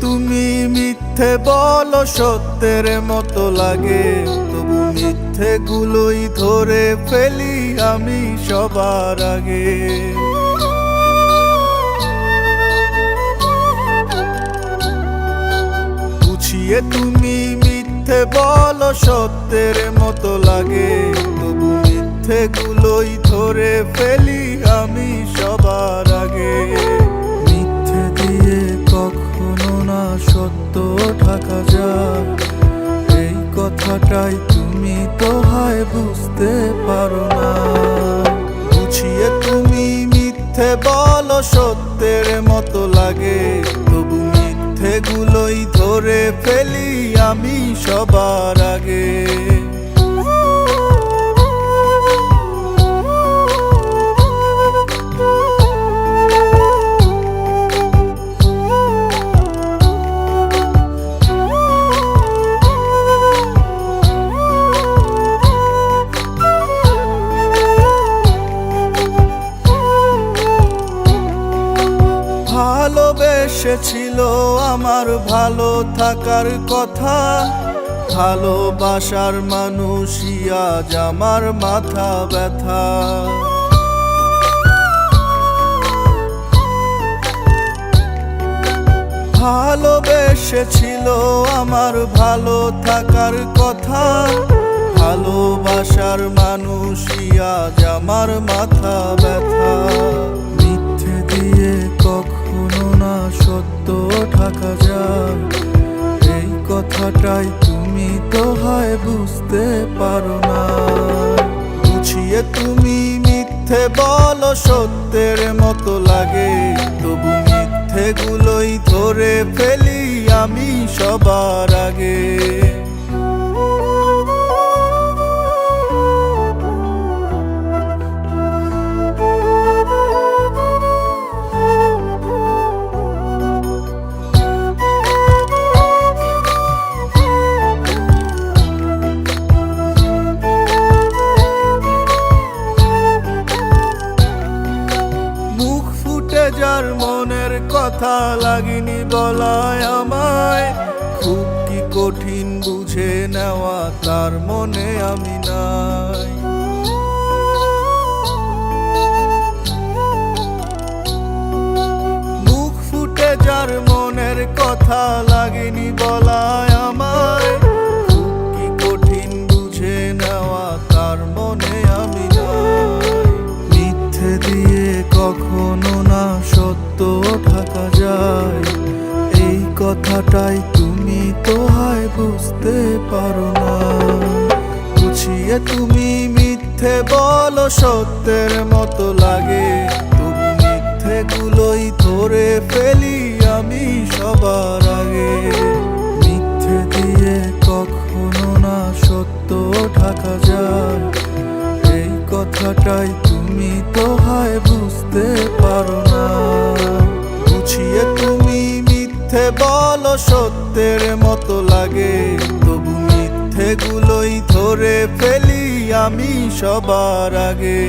তুমি মিথ্যে বলো সত্যের মতো লাগে, তবু মিথ্যেগুলোই ধরে ফেলি আমি সবার আগে। বুঝিয়ে তুমি মিথ্যে বলো সত্যের মতো লাগে, তবু মিথ্যেগুলোই ধরে ফেলি আমি সবার আগে। মিথ্যে দিয়ে কখনো না সত্য ঢাকা যায়, এই কথাটাই তুমি তো হয় বুঝতে পারো না। বুঝিয়ে তুমি মিথ্যে বলো সত্যের মতো লাগে, তবু মিথ্যেগুলোই ধরে ফেলি আমি সবার আগে। ভালোবেসেছিল আমার ভালো থাকার কথা, ভালোবাসার মানুষই আজ আমার মাথা ব্যথা। ভালোবেসেছিল আমার ভালো থাকার কথা, ভালোবাসার মানুষই আজ আমার মাথা ব্যথা। মিথ্যে দিয়ে কখনো না সত্য ঢাকা যায়, এই কথাটাই তুমি তো হয় বুঝতে পারো না। বুঝিয়ে তুমি মিথ্যে বলো সত্যের মতো লাগে, তবু মিথ্যেগুলোই ধরে ফেলি আমি সবার আগে। যার মনের কথা লাগেনি বলায় আমায়, খুব কি কঠিন বুঝে নেওয়া তার মনে আমি নাই। মুখ ফুটে যার মনের কথা লাগেনি বলায় আমায়, খুব কি কঠিন বুঝে নেওয়া তার মনে আমি নাই। মিথ্যে দিয়ে কখনো না সত্য ঢাকা যায়, এই কথাটাই তুমি তো হয় বুঝতে পারো না। বুঝিয়ে তুমি মিথ্যে বলো সত্যের মতো লাগে, তবু মিথ্যেগুলোই ধরে ফেলি আমি সবার আগে। মিথ্যে দিয়ে কখনো না সত্য ঢাকা যায়, এই কথাটাই তুমি তো হয় বুঝতে পারো না। বুঝিয়ে তুমি মিথ্যে বলো সত্যের মতো লাগে, তবু মিথ্যেগুলোই ধরে ফেলি আমি সবার আগে।